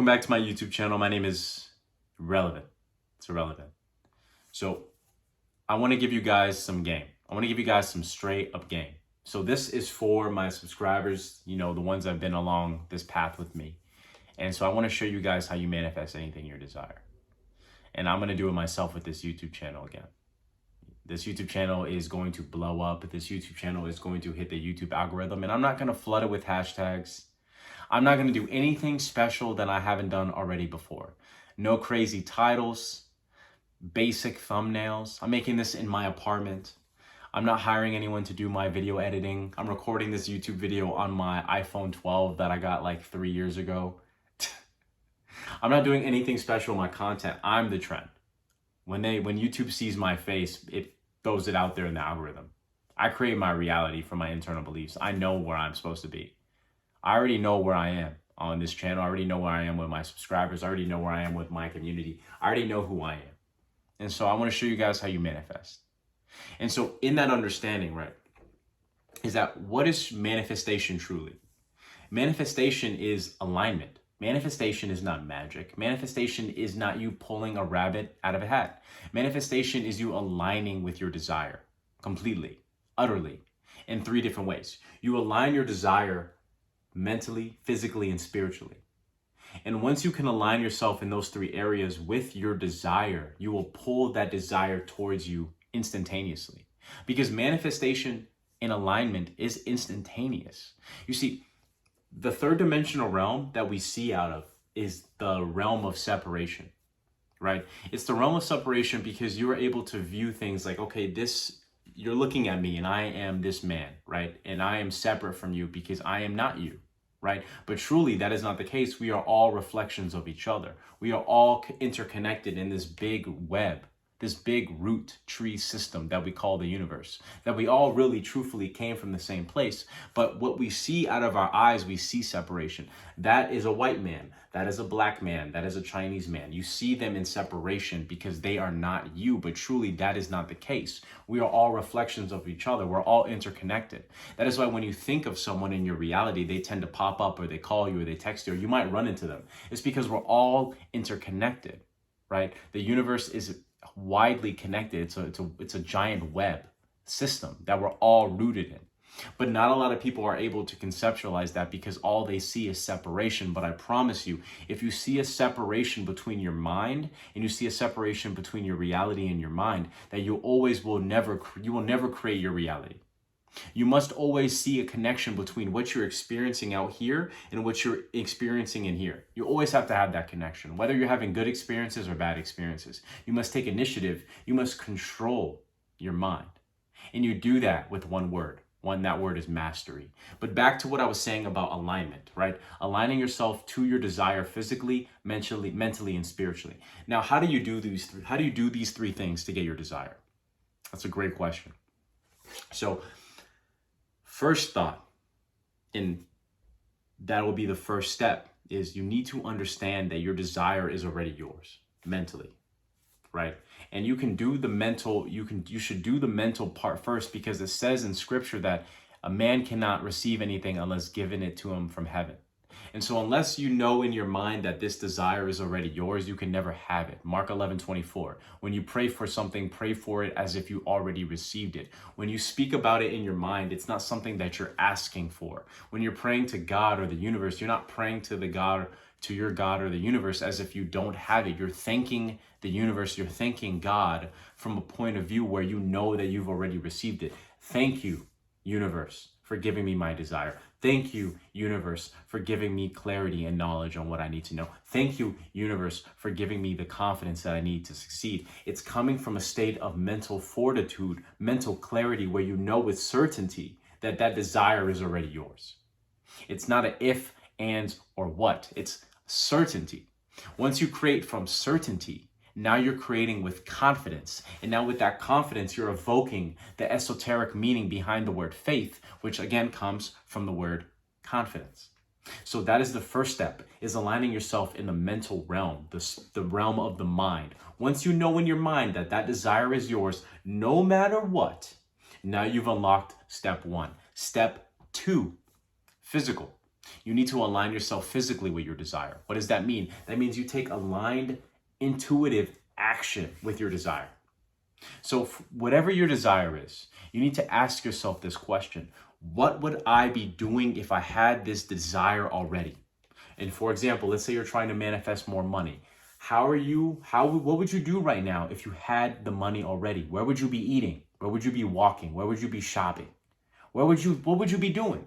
Welcome back to my YouTube channel. My name is Relevant. It's irrelevant. So I want to give you guys some game. I want to give you guys some straight up game. So this is for my subscribers, the ones that have been along this path with me. And so I want to show you guys how you manifest anything you desire. And I'm going to do it myself with this YouTube channel again. This YouTube channel is going to blow up. This YouTube channel is going to hit the YouTube algorithm. And I'm not going to flood it with hashtags. I'm not going to do anything special that I haven't done already before. No crazy titles, basic thumbnails. I'm making this in my apartment. I'm not hiring anyone to do my video editing. I'm recording this YouTube video on my iPhone 12 that I got like 3 years ago. I'm not doing anything special in my content. I'm the trend. When YouTube sees my face, it throws it out there in the algorithm. I create my reality from my internal beliefs. I know where I'm supposed to be. I already know where I am on this channel. I already know where I am with my subscribers. I already know where I am with my community. I already know who I am. And so I want to show you guys how you manifest. And so in that understanding, right, is that what is manifestation truly? Manifestation is alignment. Manifestation is not magic. Manifestation is not you pulling a rabbit out of a hat. Manifestation is you aligning with your desire completely, utterly, in 3 different ways. You align your desire mentally, physically, and spiritually. And once you can align yourself in those 3 areas with your desire, you will pull that desire towards you instantaneously. Because manifestation in alignment is instantaneous. You see, the 3rd dimensional realm that we see out of is the realm of separation, right? It's the realm of separation because you are able to view things like, okay, you're looking at me and I am this man, right? And I am separate from you because I am not you, right? But truly that is not the case. We are all reflections of each other. We are all interconnected in this big web, this big root tree system that we call the universe, that we all really truthfully came from the same place. But what we see out of our eyes, we see separation. That is a white man. That is a black man. That is a Chinese man. You see them in separation because they are not you, but truly that is not the case. We are all reflections of each other. We're all interconnected. That is why when you think of someone in your reality, they tend to pop up or they call you or they text you or you might run into them. It's because we're all interconnected, right? The universe is widely connected. It's a giant web system that we're all rooted in. But not a lot of people are able to conceptualize that because all they see is separation. But I promise you, if you see a separation between your mind and you see a separation between your reality and your mind, that you will never create your reality. You must always see a connection between what you're experiencing out here and what you're experiencing in here. You always have to have that connection, whether you're having good experiences or bad experiences. You must take initiative. You must control your mind. And you do that with one word. That word is mastery. But back to what I was saying about alignment, right? Aligning yourself to your desire physically, mentally, and spiritually. Now, how do you do these 3 things to get your desire? That's a great question. So, first thought, and that will be the first step, is you need to understand that your desire is already yours mentally, right? And you can do the mental, you should do the mental part first because it says in scripture that a man cannot receive anything unless given it to him from heaven. And so unless you know in your mind that this desire is already yours, you can never have it. Mark 11:24. When you pray for something, pray for it as if you already received it. When you speak about it in your mind, it's not something that you're asking for. When you're praying to God or the universe, you're not praying to your God or the universe as if you don't have it. You're thanking the universe, you're thanking God from a point of view where you know that you've already received it. Thank you, universe, for giving me my desire. Thank you, universe, for giving me clarity and knowledge on what I need to know. Thank you, universe, for giving me the confidence that I need to succeed. It's coming from a state of mental fortitude, mental clarity, where you know with certainty that that desire is already yours. It's not an if, and, or what. It's certainty. Once you create from certainty, now you're creating with confidence. And now with that confidence, you're evoking the esoteric meaning behind the word faith, which again comes from the word confidence. So that is the first step, is aligning yourself in the mental realm, the realm of the mind. Once you know in your mind that that desire is yours, no matter what, now you've unlocked step 1. Step 2, physical. You need to align yourself physically with your desire. What does that mean? That means you take aligned, intuitive action with your desire. So whatever your desire is, you need to ask yourself this question. What would I be doing if I had this desire already? And for example, let's say you're trying to manifest more money. What would you do right now if you had the money already? Where would you be eating? Where would you be walking? Where would you be shopping? What would you be doing?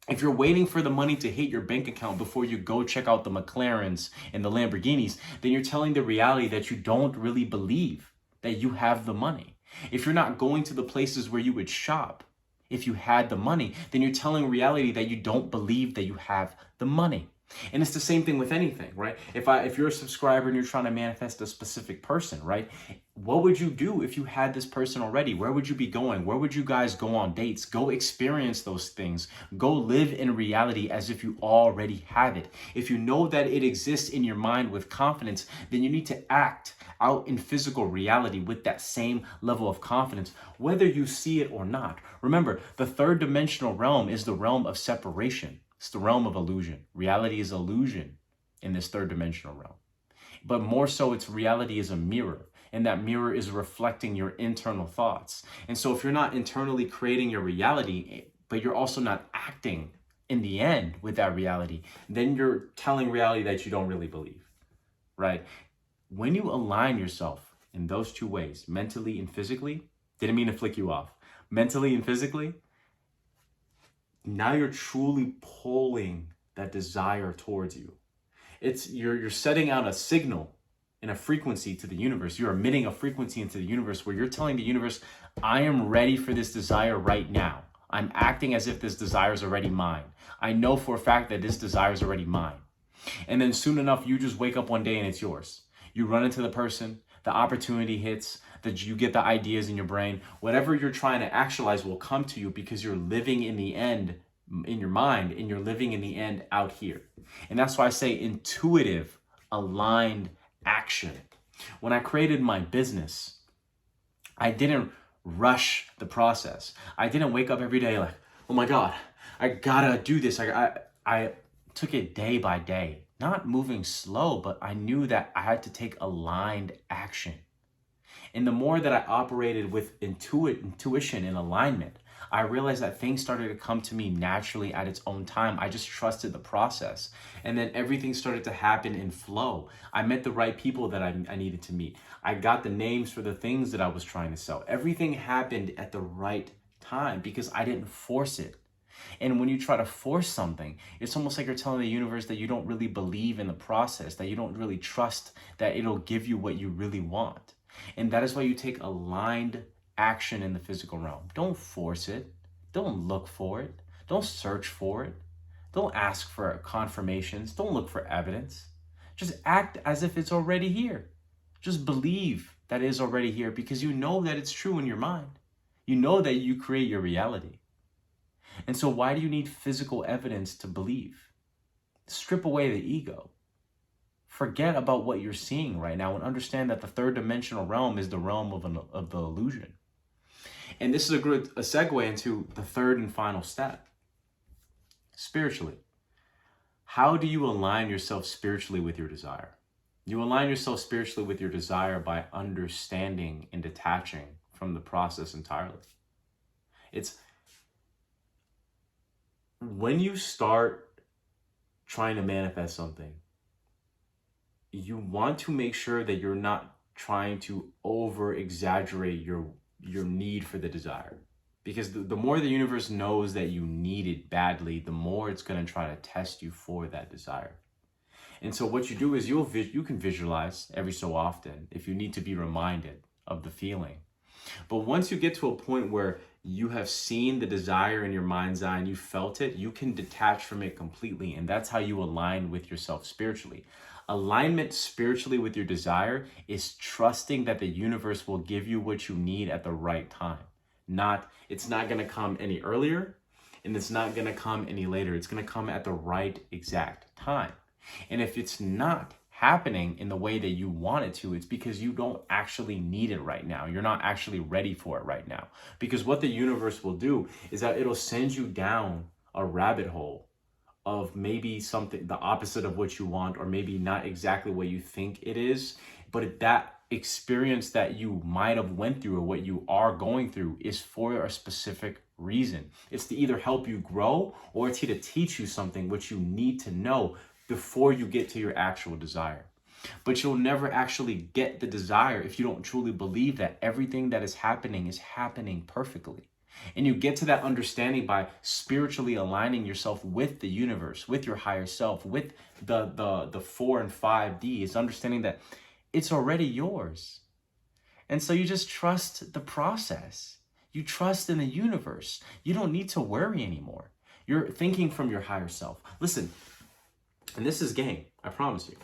If you're waiting for the money to hit your bank account before you go check out the McLarens and the Lamborghinis, then you're telling the reality that you don't really believe that you have the money. If you're not going to the places where you would shop, if you had the money, then you're telling reality that you don't believe that you have the money. And it's the same thing with anything, right? If you're a subscriber and you're trying to manifest a specific person, right? What would you do if you had this person already? Where would you be going? Where would you guys go on dates? Go experience those things. Go live in reality as if you already have it. If you know that it exists in your mind with confidence, then you need to act out in physical reality with that same level of confidence, whether you see it or not. Remember, the third dimensional realm is the realm of separation. It's the realm of illusion. Reality is illusion in this third dimensional realm. But more so, its reality is a mirror, and that mirror is reflecting your internal thoughts. And so if you're not internally creating your reality, but you're also not acting in the end with that reality, then you're telling reality that you don't really believe, right? When you align yourself in those two ways, mentally and physically, didn't mean to flick you off, mentally and physically, now you're truly pulling that desire towards you. You're setting out a signal and a frequency to the universe. You're emitting a frequency into the universe where you're telling the universe, I am ready for this desire right now. I'm acting as if this desire is already mine. I know for a fact that this desire is already mine. And then soon enough, you just wake up one day and it's yours. You run into the person, the opportunity hits, that you get the ideas in your brain. Whatever you're trying to actualize will come to you because you're living in the end in your mind and you're living in the end out here. And that's why I say intuitive, aligned action. When I created my business, I didn't rush the process. I didn't wake up every day like, oh my God, I gotta do this. I took it day by day, not moving slow, but I knew that I had to take aligned action. And the more that I operated with intuition and alignment, I realized that things started to come to me naturally at its own time. I just trusted the process. And then everything started to happen in flow. I met the right people that I needed to meet. I got the names for the things that I was trying to sell. Everything happened at the right time because I didn't force it. And when you try to force something, it's almost like you're telling the universe that you don't really believe in the process, that you don't really trust that it'll give you what you really want. And that is why you take aligned action in the physical realm. Don't force it. Don't look for it. Don't search for it. Don't ask for confirmations. Don't look for evidence. Just act as if it's already here. Just believe that it is already here because you know that it's true in your mind. You know that you create your reality. And so why do you need physical evidence to believe? Strip away the ego. Forget about what you're seeing right now and understand that the third dimensional realm is the realm of the illusion. And this is a segue into the third and final step. Spiritually. How do you align yourself spiritually with your desire? You align yourself spiritually with your desire by understanding and detaching from the process entirely. It's when you start trying to manifest something, you want to make sure that you're not trying to over exaggerate your need for the desire. Because the more the universe knows that you need it badly, the more it's going to try to test you for that desire. And so what you do is you can visualize every so often if you need to be reminded of the feeling. But once you get to a point where you have seen the desire in your mind's eye and you felt it, you can detach from it completely. And that's how you align with yourself spiritually. Alignment spiritually with your desire is trusting that the universe will give you what you need at the right time. It's not going to come any earlier and it's not going to come any later. It's going to come at the right exact time. And if it's not happening in the way that you want it to, it's because you don't actually need it right now. You're not actually ready for it right now. Because what the universe will do is that it'll send you down a rabbit hole of maybe something the opposite of what you want, or maybe not exactly what you think it is, but that experience that you might have went through or what you are going through is for a specific reason. It's to either help you grow, or it's here to teach you something which you need to know before you get to your actual desire. But you'll never actually get the desire if you don't truly believe that everything that is happening perfectly. And you get to that understanding by spiritually aligning yourself with the universe, with your higher self, with the 4 and 5D. It's understanding that it's already yours. And so you just trust the process. You trust in the universe. You don't need to worry anymore. You're thinking from your higher self. Listen, and this is game, I promise you.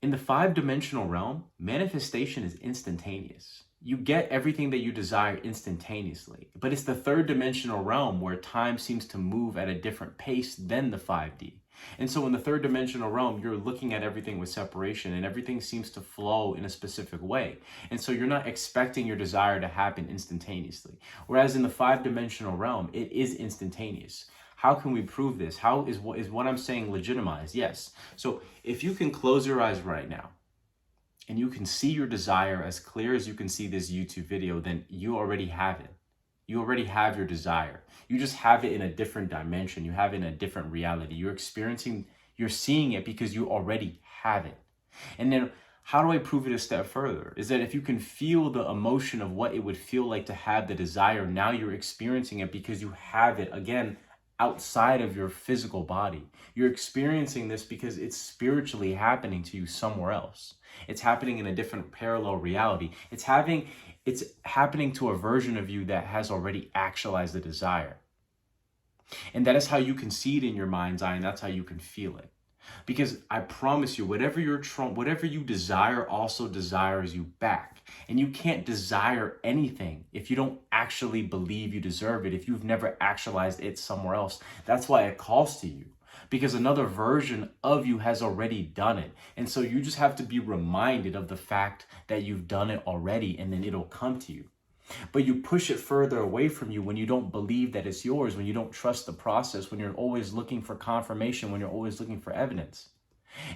In the 5-dimensional realm, manifestation is instantaneous. You get everything that you desire instantaneously. But it's the 3rd-dimensional realm where time seems to move at a different pace than the 5D. And so in the 3rd-dimensional realm, you're looking at everything with separation, and everything seems to flow in a specific way. And so you're not expecting your desire to happen instantaneously. Whereas in the 5-dimensional realm, it is instantaneous. How can we prove this? How is what I'm saying legitimized? Yes. So if you can close your eyes right now and you can see your desire as clear as you can see this YouTube video, then you already have it. You already have your desire. You just have it in a different dimension. You have it in a different reality. You're seeing it because you already have it. And then how do I prove it a step further? Is that if you can feel the emotion of what it would feel like to have the desire, now you're experiencing it because you have it, again, outside of your physical body. You're experiencing this because it's spiritually happening to you somewhere else. It's happening in a different parallel reality. It's happening to a version of you that has already actualized the desire. And that is how you can see it in your mind's eye, and that's how you can feel it. Because I promise you, whatever you desire also desires you back. And you can't desire anything if you don't actually believe you deserve it, if you've never actualized it somewhere else. That's why it calls to you, because another version of you has already done it. And so you just have to be reminded of the fact that you've done it already, and then it'll come to you. But you push it further away from you when you don't believe that it's yours, when you don't trust the process, when you're always looking for confirmation, when you're always looking for evidence.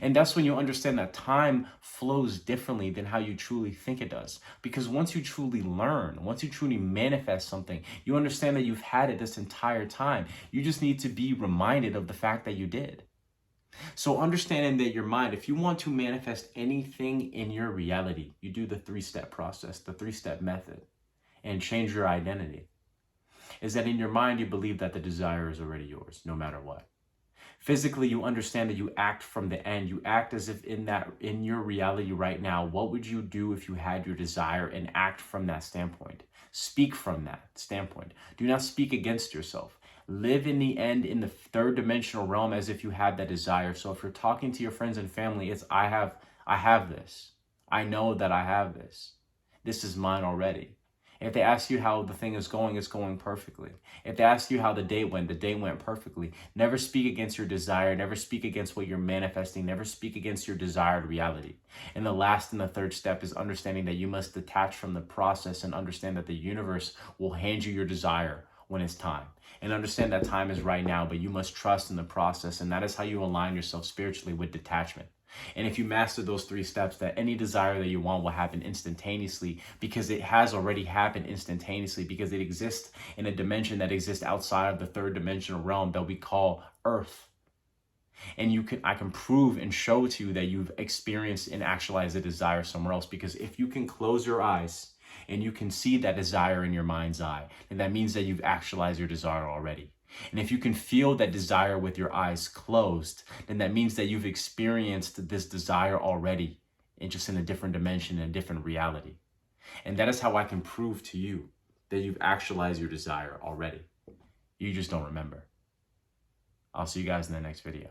And that's when you understand that time flows differently than how you truly think it does. Because once you truly learn, once you truly manifest something, you understand that you've had it this entire time. You just need to be reminded of the fact that you did. So understanding that your mind, if you want to manifest anything in your reality, you do the 3-step process, the 3-step method, and change your identity. Is that in your mind, you believe that the desire is already yours, no matter what. Physically, you understand that you act from the end. You act as if in your reality right now, what would you do if you had your desire, and act from that standpoint? Speak from that standpoint. Do not speak against yourself. Live in the end in the 3rd-dimensional realm as if you had that desire. So if you're talking to your friends and family, it's I have this. I know that I have this. This is mine already. If they ask you how the thing is going, it's going perfectly. If they ask you how the date went perfectly. Never speak against your desire. Never speak against what you're manifesting. Never speak against your desired reality. And the last and the 3rd step is understanding that you must detach from the process and understand that the universe will hand you your desire when it's time. And understand that time is right now, but you must trust in the process. And that is how you align yourself spiritually with detachment. And if you master those 3 steps, that any desire that you want will happen instantaneously, because it has already happened instantaneously, because it exists in a dimension that exists outside of the 3rd-dimensional realm that we call Earth. And I can prove and show to you that you've experienced and actualized a desire somewhere else, because if you can close your eyes and you can see that desire in your mind's eye, then that means that you've actualized your desire already. And if you can feel that desire with your eyes closed, then that means that you've experienced this desire already, and just in a different dimension, in a different reality. And that is how I can prove to you that you've actualized your desire already. You just don't remember. I'll see you guys in the next video.